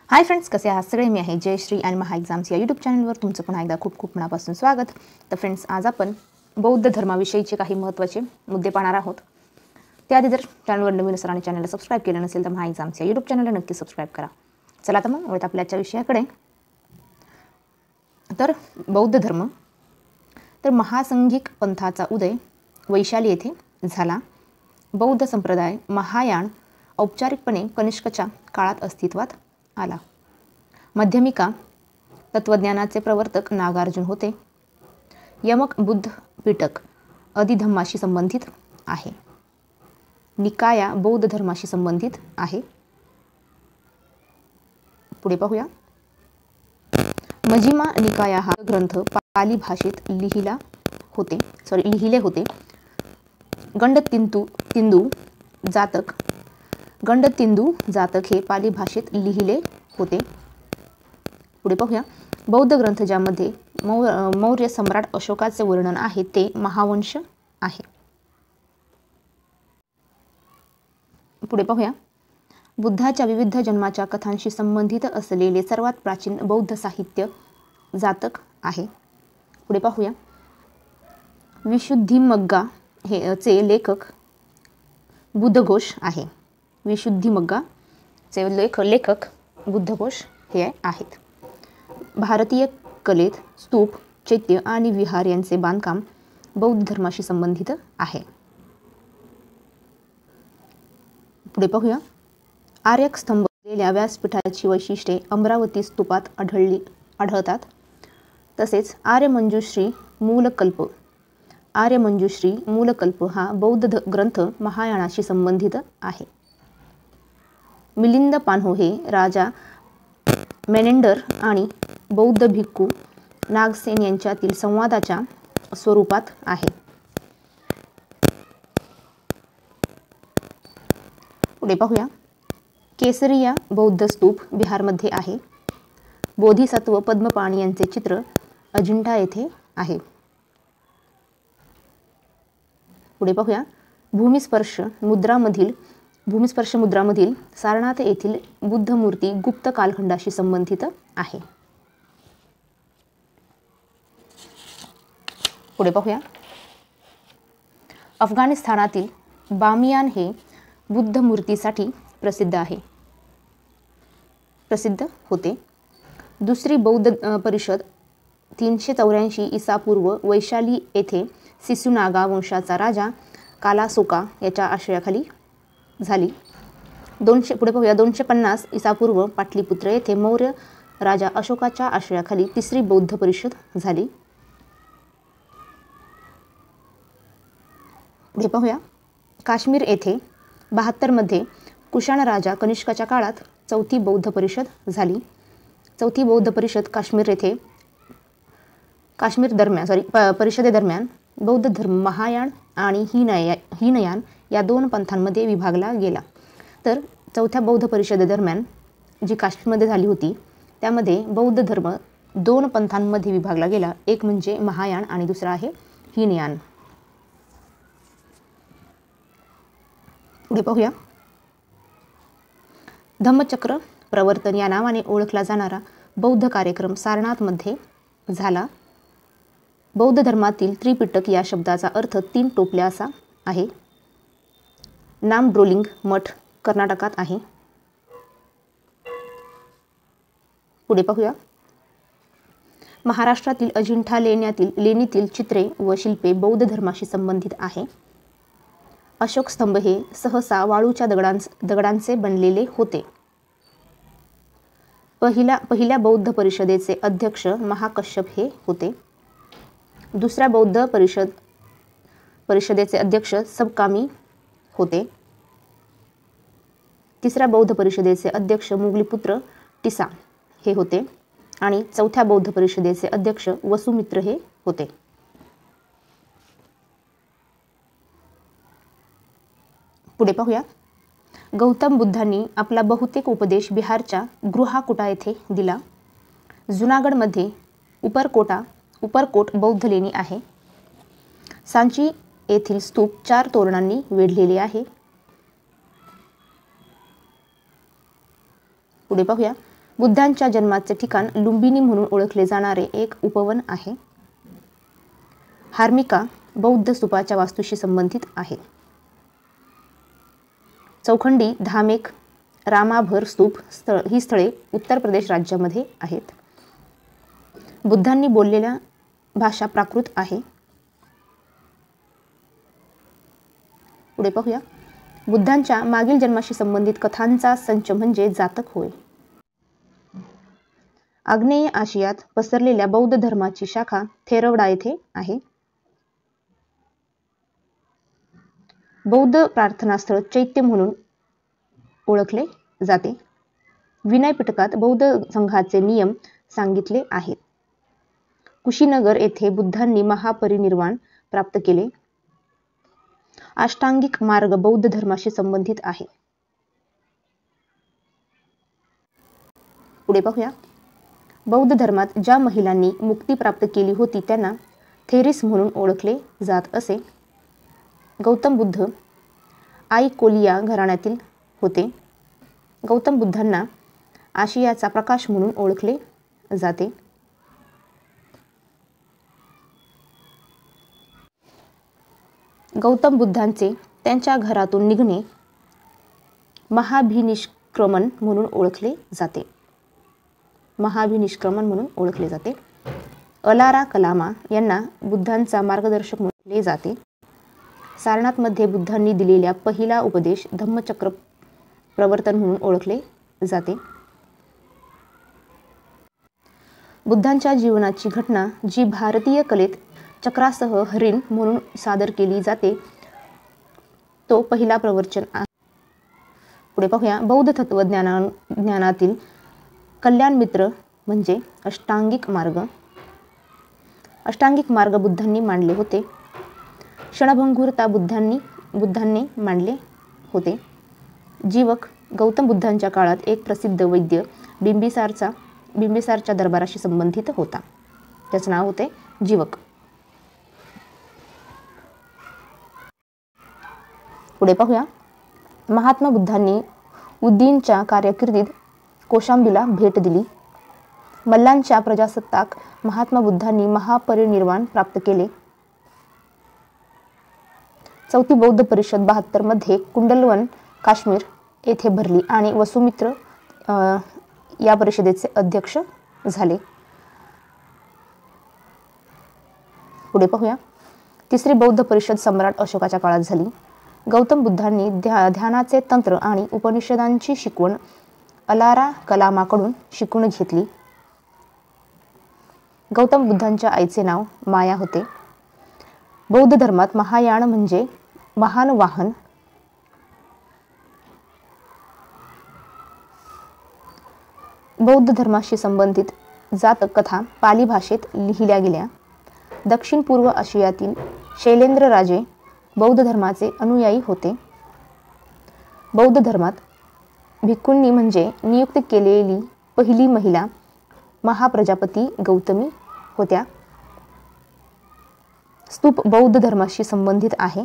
Hi friends, कसे आहात सगळे? मी आहे जयश्री आणि महा एक्झाम्स या यूट्यूब चॅनलवर तुमचं पुन्हा एकदा खूप खूप मनापासून स्वागत. तर फ्रेंड्स, आज आपण बौद्ध धर्माविषयीचे काही महत्त्वाचे मुद्दे पाहणार आहोत. त्याआधी जर चॅनलवर नवीन असाल आणि चॅनलला सबस्क्राईब केलं नसेल तर महा एक्झाम्स या यूट्यूब चॅनलला नक्की सबस्क्राईब करा. चला तर मग वळत आपल्या आजच्या विषयाकडे. तर बौद्ध धर्म, तर महासंघिक पंथाचा उदय वैशाली येथे झाला. बौद्ध संप्रदाय महायान औपचारिकपणे कनिष्कच्या काळात अस्तित्वात आला. मध्यमिका तत्वज्ञानाचे प्रवर्तक नागार्जुन होते. यमक बुद्ध पिटक अधिधम्माशी संबंधित आहे. निकाया बौद्ध धर्माशी संबंधित आहे. पुढे पाहूया. मजिमा निकाया हा ग्रंथ पाली भाषेत लिहिले होते. गंडतिंदू जातक हे पाली भाषेत लिहिले होते. पुढे पाहूया. बौद्ध ग्रंथ ज्यामध्ये मौर्य सम्राट अशोकाचे वर्णन आहे ते महावंश आहे. पुढे पाहूया. बुद्धाच्या विविध जन्माच्या कथांशी संबंधित असलेले सर्वात प्राचीन बौद्ध साहित्य जातक आहे. पुढे पाहूया. विशुद्धिमग्गा चे लेखक बुद्धघोष आहे. विशुद्धिमग्गाचे लेखक बुद्धघोष हे आहेत. भारतीय कलेत स्तूप, चैत्य आणि विहार यांचे बांधकाम बौद्ध धर्माशी संबंधित आहे. पुढे पाहूया. आर्यक स्तंभ असलेल्या व्यासपीठाची वैशिष्ट्ये अमरावती स्तूपात आढळतात. तसेच आर्यमंजुश्री मूलकल्प हा बौद्ध ग्रंथ महायानाशी संबंधित आहे. मिलिंद पान्हो हे राजा मेनेंडर आणि बौद्ध भिक्खू नागसेन यांच्यातील संवादाच्या स्वरूपात आहे. पुढे पाहूया. केसरिया बौद्ध स्तूप बिहारमध्ये आहे. बोधिसत्व पद्मपाणी यांचे चित्र अजिंठा येथे आहे. पुढे पाहूया. भूमिस्पर्श मुद्रामधील सारनाथ येथील बुद्ध मूर्ती गुप्त कालखंडाशी संबंधित आहे. पुढे पाहूया. अफगाणिस्तानातील बामियान हे बुद्ध मूर्तीसाठी प्रसिद्ध होते. दुसरी बौद्ध परिषद 384 ईसापूर्व वैशाली येथे सिसुनागा वंशाचा राजा कालासोका याच्या आश्रयाखाली झाली. पुढे पाहूया. 250 ईसापूर्व पाटलीपुत्र येथे मौर्य राजा अशोकाच्या आश्रयाखाली तिसरी बौद्ध परिषद झाली. पुढे पाहूया. काश्मीर येथे 72 मध्ये कुशाण राजा कनिष्काच्या काळात चौथी बौद्ध परिषद झाली. चौथी बौद्ध परिषद परिषदेदरम्यान बौद्ध धर्म महायान आणि हीनयान या दोन पंथांमध्ये विभागला गेला. तर चौथ्या बौद्ध परिषदेदरम्यान जी काश्मीरमध्ये झाली होती त्यामध्ये बौद्ध धर्म दोन पंथांमध्ये विभागला गेला. एक म्हणजे महायान आणि दुसरा आहे हीनयान. पुढे पाहूया. धम्मचक्र प्रवर्तन या नावाने ओळखला जाणारा बौद्ध कार्यक्रम सारनाथमध्ये झाला. बौद्ध धर्मातील त्रिपिटक या शब्दाचा अर्थ 3 टोपल्या असा आहे. नामड्रोलिंग मठ कर्नाटकात आहे. पुढे पाहूया. महाराष्ट्रातील अजिंठा लेणीतील चित्रे व शिल्पे बौद्ध धर्माशी संबंधित आहे. अशोक स्तंभ हे सहसा वाळूच्या दगडांचे बनलेले होते. पहिल्या बौद्ध परिषदेचे अध्यक्ष महाकश्यप हे होते. दुसऱ्या बौद्ध परिषदेचे अध्यक्ष सबकामी होते. तिसऱ्या बौद्ध परिषदेचे अध्यक्ष मुगलीपुत्र टिसा हे होते आणि चौथ्या बौद्ध परिषदेचे अध्यक्ष वसुमित्र हे होते. पुढे पाहूया. गौतम बुद्धांनी आपला बहुतेक उपदेश बिहारच्या गृहाकुटा येथे दिला. जुनागडमध्ये उपरकोट बौद्ध लेणी आहे. सांची येथील स्तूप 4 तोरणांनी वेढलेले आहे. पुढे पाहूया. बुद्धांच्या जन्माचे ठिकाण लुंबिनी म्हणून ओळखले जाणारे एक उपवन आहे. हार्मिका बौद्ध स्तूपाच्या वास्तूशी संबंधित आहे. चौखंडी, धामेक, रामाभर स्तूप ही स्थळे उत्तर प्रदेश राज्यामध्ये आहेत. बुद्धांनी बोललेल्या भाषा प्राकृत आहे. पुढे पाहूया. बुद्धांच्या मागील जन्माशी संबंधित कथांचा संच म्हणजे जातक होय. आग्नेय आशियात पसरलेल्या बौद्ध धर्माची शाखा थेरवडा येथे आहे. बौद्ध प्रार्थनास्थळ चैत्य म्हणून ओळखले जाते. विनय पिटकात बौद्ध संघाचे नियम सांगितले आहेत. कुशीनगर येथे बुद्धांनी महापरिनिर्वाण प्राप्त केले. अष्टांगिक मार्ग बौद्ध धर्माशी संबंधित आहे. पुढे पाहूया. बौद्ध धर्मात ज्या महिलांनी मुक्ती प्राप्त केली होती त्यांना थेरिस म्हणून ओळखले जात असे. गौतम बुद्ध आईकोलिया घराण्यातील होते. गौतम बुद्धांना आशियाचा प्रकाश म्हणून ओळखले जाते. गौतम बुद्धांचे त्यांच्या घरातून निघणे महाभिनिष्क्रमण म्हणून ओळखले जाते. महाभिनिष्क्रमण म्हणून ओळखले जाते. अलारा कलामा यांना बुद्धांचा मार्गदर्शक म्हटले जाते. सारनाथमध्ये बुद्धांनी दिलेल्या पहिला उपदेश धम्मचक्र प्रवर्तन म्हणून ओळखले जाते. बुद्धांच्या जीवनाची घटना जी भारतीय कलेत चक्रासह हरिण म्हणून सादर केली जाते तो पहिला प्रवचन आहे. पुढे पाहूया. बौद्ध तत्वज्ञानातील कल्याण मित्र म्हणजे अष्टांगिक मार्ग. अष्टांगिक मार्ग बुद्धांनी मांडले होते. क्षणभंगुरता बुद्धांनी मांडले होते. जीवक गौतम बुद्धांच्या काळात एक प्रसिद्ध वैद्य बिंबिसारच्या दरबाराशी संबंधित होता. त्याचे नाव होते जीवक. पुढे पाहूया. महात्मा बुद्धांनी उदयीनच्या कारकिर्दीत कौशांबीला भेट दिली. मल्लांच्या प्रजासत्ताक महात्मा बुद्धांनी महापरिनिर्वाण प्राप्त केले. चौथी बौद्ध परिषद 72 मध्ये कुंडलवन काश्मीर येथे भरली आणि वसुमित्र या परिषदेचे अध्यक्ष झाले. पुढे पाहूया. तिसरी बौद्ध परिषद सम्राट अशोकाच्या काळात झाली. गौतम बुद्धांनी ध्यानाचे तंत्र आणि उपनिषदांची शिकवण अलारा कलामाकडून शिकून घेतली. गौतम बुद्धांच्या आईचे नाव माया होते. बौद्ध धर्मात महायान म्हणजे महान वाहन. बौद्ध धर्माशी संबंधित जातक कथा पाली भाषेत लिहिल्या गेल्या. दक्षिण पूर्व आशियातील शैलेंद्र राजे बौद्ध धर्माचे अनुयायी होते. बौद्ध धर्मात भिक्खूंनी म्हणजे नियुक्त केलेली पहिली महिला महाप्रजापती गौतमी होत्या. स्तूप बौद्ध धर्माशी संबंधित आहे.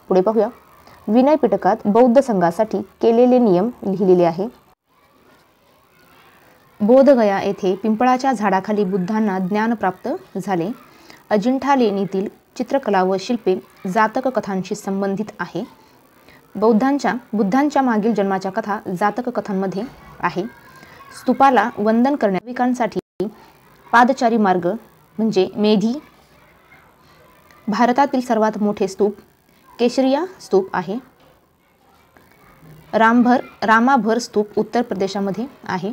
पुढे पाहूया. विनय पिटकात बौद्ध संघासाठी केलेले नियम लिहिलेले आहे. बोधगया येथे पिंपळाच्या झाडाखाली बुद्धांना ज्ञान प्राप्त झाले. अजिंठा लेणीतील चित्रकला व शिल्पे जातक कथांशी संबंधित आहे. बुद्धांच्या मागील जन्माच्या कथा जातक कथांमध्ये आहे. स्तूपाला वंदन करण्यासाठी पादचारी मार्ग म्हणजे मेधी. भारतातील सर्वात मोठे स्तूप केशरिया स्तूप आहे. रामाभर स्तूप उत्तर प्रदेशामध्ये आहे.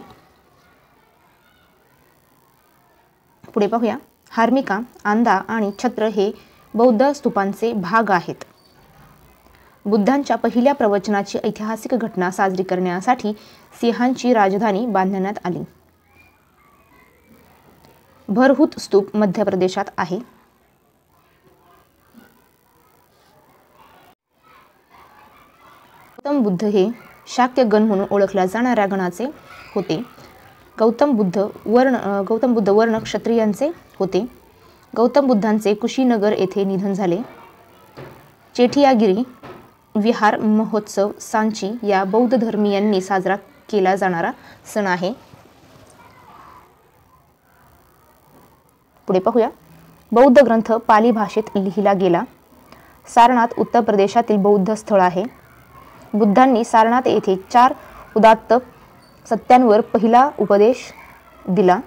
पुढे पाहूया. हार्मिका, आंदा आणि छत्र हे बौद्ध स्तूपांचे भाग आहेत. बुद्धांच्या पहिल्या प्रवचनाची ऐतिहासिक घटना साजरी करण्यासाठी सिंहांची राजधानी बांधण्यात आली. भरहुत स्तूप मध्य प्रदेशात आहे. गौतम बुद्ध हे शाक्य गण म्हणून ओळखल्या जाणाऱ्या गणाचे होते. गौतम बुद्ध वर्ण क्षत्रियांचे होते. गौतम बुद्धांचे कुशीनगर येथे निधन झाले. चेठियागिरी विहार महोत्सव सांची या बौद्ध धर्मीयांनी साजरा केला जाणारा सण आहे. पुढे पाहूया. बौद्ध ग्रंथ पाली भाषेत लिहिला गेला. सारनाथ उत्तर प्रदेशातील बौद्ध स्थळ आहे. बुद्धांनी सारनाथ येथे 4 उदात्त सत्यांवर पहिला उपदेश दिला.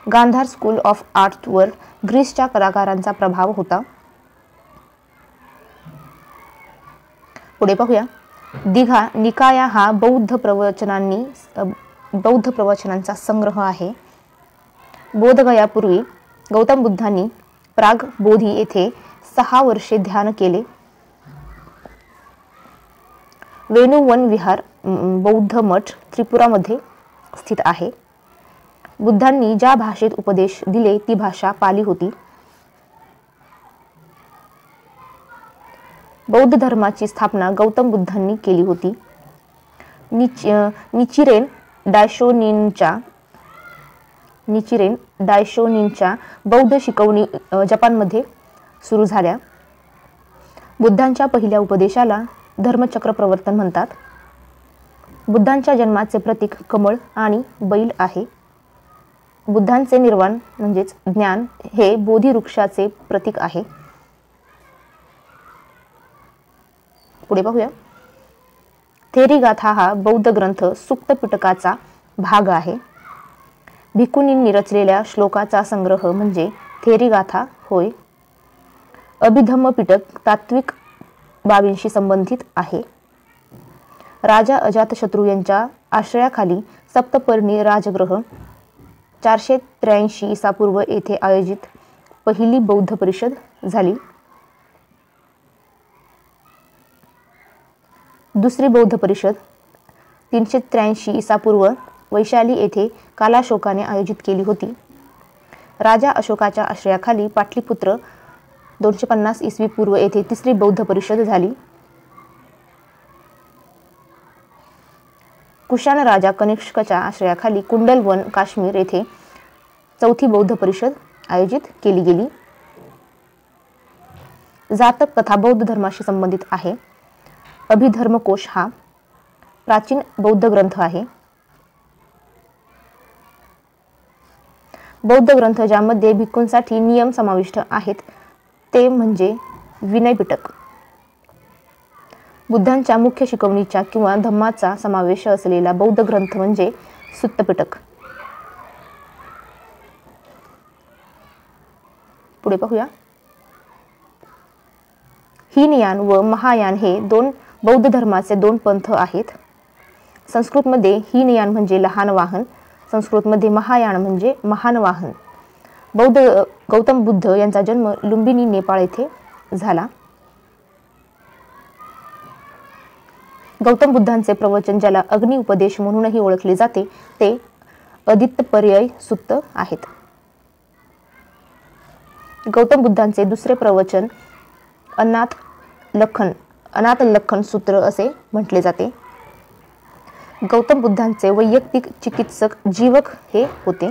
गांधार स्कूल ऑफ आर्टवर ग्रीसच्या कलाकारांचा प्रभाव होता. पुढे पाहूया. दीघा निकाया हा बौद्ध प्रवचनांचा संग्रह आहे. बोधगयापूर्वी गौतम बुद्धांनी प्राग बोधी येथे 6 वर्षे ध्यान केले. वेणुवन विहार बौद्ध मठ त्रिपुरामध्ये स्थित आहे. बुद्धांनी ज्या भाषेत उपदेश दिले ती भाषा पाली होती. बौद्ध धर्माची स्थापना गौतम बुद्धांनी केली होती. निचिरेन डायशोनिनच्या बौद्ध शिकवणी जपानमध्ये सुरू झाल्या. बुद्धांच्या पहिल्या उपदेशाला धर्मचक्र प्रवर्तन म्हणतात. बुद्धांच्या जन्माचे प्रतीक कमळ आणि बैल आहे. बुद्धांचे निर्वाण म्हणजेच ज्ञान हे बोधी वृक्षाचे प्रतीक आहे. पुढे पाहूया. थेरीगाथा हा बौद्ध ग्रंथ सुक्त पिटकाचा भाग आहे. भिक्खूंनी रचलेल्या श्लोकाचा संग्रह म्हणजे थेरीगाथा होय. अभिधम्म पिटक तात्विक बाबींशी संबंधित आहे. राजा अजातशत्रू यांच्या आश्रयाखाली सप्तपर्णी राजगृह 483 ईसापूर्व येथे आयोजित पहिली बौद्ध परिषद झाली. दुसरी बौद्ध परिषद 383 ईसापूर्व वैशाली येथे कालाशोकाने आयोजित केली होती. राजा अशोकाच्या आश्रयाखाली पाटलीपुत्र 250 ईसवी पूर्व येथे तिसरी बौद्ध परिषद झाली. कुशाण राजा कनिष्कच्या आश्रयाखाली कुंडलवन काश्मीर येथे चौथी बौद्ध परिषद आयोजित केली गेली. जातक कथा बौद्ध धर्माशी संबंधित आहे. अभिधर्मकोश हा प्राचीन बौद्ध ग्रंथ आहे. बौद्ध ग्रंथ ज्यामध्ये भिक्खूंसाठी नियम समाविष्ट आहेत ते म्हणजे विनय पिटक. बुद्धांच्या मुख्य शिकवणीच्या किंवा धम्माचा समावेश असलेला बौद्ध ग्रंथ म्हणजे सुत्त पिटक. पुढे पाहूया. हीनयान व महायान हे 2 बौद्ध धर्माचे 2 पंथ आहेत. संस्कृतमध्ये हीनयान म्हणजे लहान वाहन, संस्कृतमध्ये महायान म्हणजे महान वाहन. गौतम बुद्ध यांचा जन्म लुंबिनी नेपाळ येथे झाला. गौतम बुद्धांचे प्रवचन ज्याला अग्नि उपदेश म्हणूनही ओळखले जाते ते अदित्यपर्यय सुत्त आहेत. गौतम बुद्धांचे दुसरे प्रवचन अनाथ लखन सूत्र असे म्हटले जाते. गौतम बुद्धांचे वैयक्तिक चिकित्सक जीवक हे होते.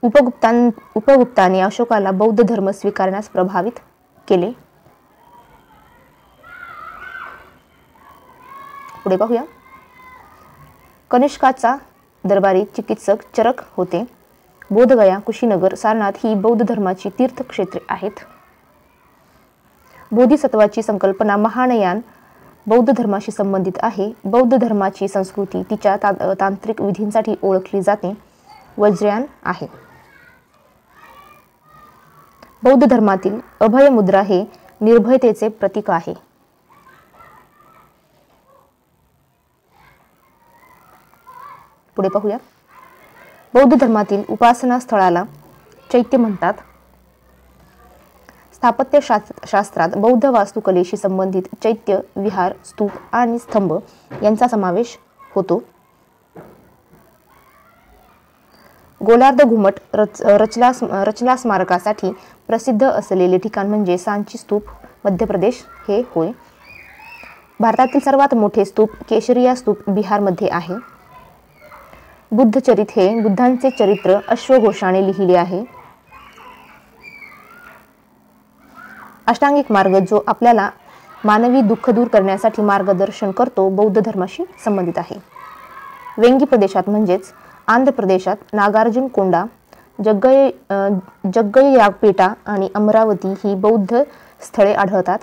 उपगुप्ताने अशोकाला बौद्ध धर्म स्वीकारण्यास प्रभावित केले. पुढे पाहूया. कनिष्काचा दरबारी चिकित्सक चरक होते. बोधगया, कुशीनगर, सारनाथ ही बौद्ध धर्माची तीर्थक्षेत्रे आहेत. बोधिसत्वाची संकल्पना महायान बौद्ध धर्माशी संबंधित आहे. बौद्ध धर्माची संस्कृती तिच्या तांत्रिक विधींसाठी ओळखली जाते. वज्रयान आहे. बौद्ध धर्मातील अभय मुद्रा हे निर्भयतेचे प्रतीक आहे. पुढे पाहूया. बौद्ध धर्मातील उपासना स्थळाला चैत्य म्हणतात. स्थापत्य शास्त्रात बौद्ध वास्तुकलेशी संबंधित चैत्य, विहार, स्तूप आणि स्तंभ यांचा समावेश होतो. गोलार्ध घुमट रचला स्मारकासाठी प्रसिद्ध असलेले ठिकाण म्हणजे सांची स्तूप, मध्य प्रदेश हे होय. भारतातील सर्वात मोठे स्तूप केशरिया स्तूप बिहारमध्ये आहे. बुद्धचरित हे बुद्धांचे चरित्र अश्वघोषाने लिहिले आहे. अष्टांगिक मार्ग जो आपल्याला मानवी दुःख दूर करण्यासाठी मार्गदर्शन करतो बौद्ध धर्माशी संबंधित आहे. वेंगी प्रदेशात म्हणजेच आंध्र प्रदेशात नागार्जुन कोंडा, जग्गय्यापेटा आणि अमरावती ही बौद्ध स्थळे आढळतात.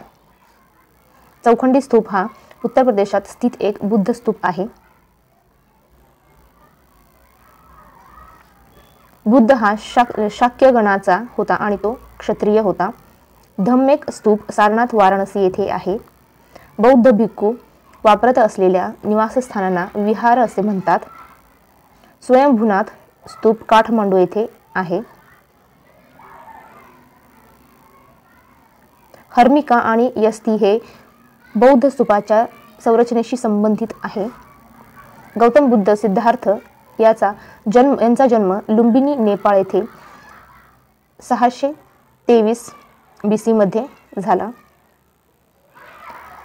चौखंडी स्तूप हा उत्तर प्रदेशात स्थित एक बुद्ध स्तूप आहे. बुद्ध हा शाक्य गणाचा होता आणि तो क्षत्रिय होता. धम्मेक स्तूप सारनाथ वाराणसी येथे आहे. बौद्ध भिक्खू वापरत असलेल्या निवासस्थानांना विहार असे म्हणतात. स्वयंभूनाथ स्तूप काठमांडू येथे आहे. हर्मिका आणि यस्ती हे बौद्ध स्तूपाच्या संरचनेशी संबंधित आहे. गौतम बुद्ध सिद्धार्थ यांचा जन्म लुंबिनी नेपाळ येथे 623 BC मध्ये झाला.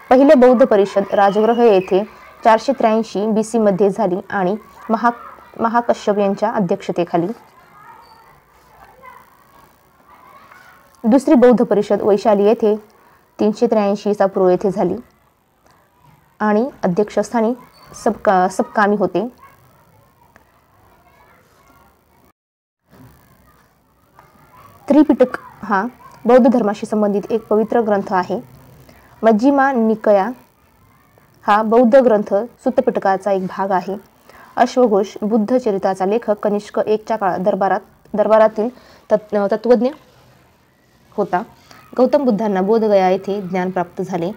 पहिले बौद्ध परिषद राजगृह येथे 483 BC मध्ये झाली आणि महाकश्यप यांच्या अध्यक्षतेखाली. दुसरी बौद्ध परिषद वैशाली येथे 383 पूर्व येथे झाली आणि अध्यक्षस्थानी सबकामी होते. त्रिपिटक हा बौद्ध धर्माशी संबंधित एक पवित्र ग्रंथ आहे. मज्जिमा निकाया हा बौद्ध ग्रंथ सुत्तपिटकाचा एक भाग आहे. अश्वघोष बुद्ध चरित्राचा लेखक कनिष्क 1च्या काळात दरबारातील तत्वज्ञ होता. गौतम बुद्धांना बोधगया येथे ज्ञान प्राप्त झाले.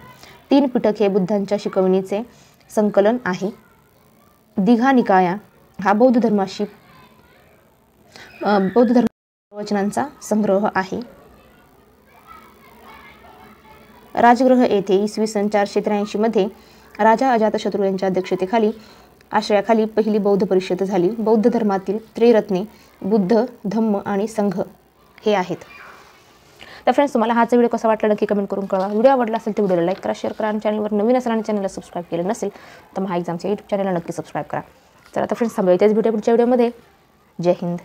3 पिटक हे बुद्धांच्या शिकवणीचे संकलन आहे. दीघा निकाया हा बौद्ध वचनांचा संग्रह आहे. राजगृह येथे इसवी सन 483 मध्ये राजा अजातशत्रू यांच्या अध्यक्षतेखाली आश्रयाखाली पहिली बौद्ध परिषद झाली. बौद्ध धर्मातील त्रिरत्ने बुद्ध, धम्म आणि संघ हे आहेत. तर फ्रेंड्स, तुम्हाला हाचा व्हिडिओ कसा वाटला नक्की कमेंट करून कळवा. व्हिडिओ आवडला असेल तर व्हिडिओला लाईक करा, शेअर करा आणि चॅनलवर नवीन असेल आणि चॅनलला सबस्क्राईब केलं नसेल तर महा एक्झामच्या यूट्यूब चॅनलला नक्की सबस्क्राईब करा. चला तर फ्रेंड्स, थांबूया इथेच भेटूया पुढच्या व्हिडिओमध्ये. जय हिंद.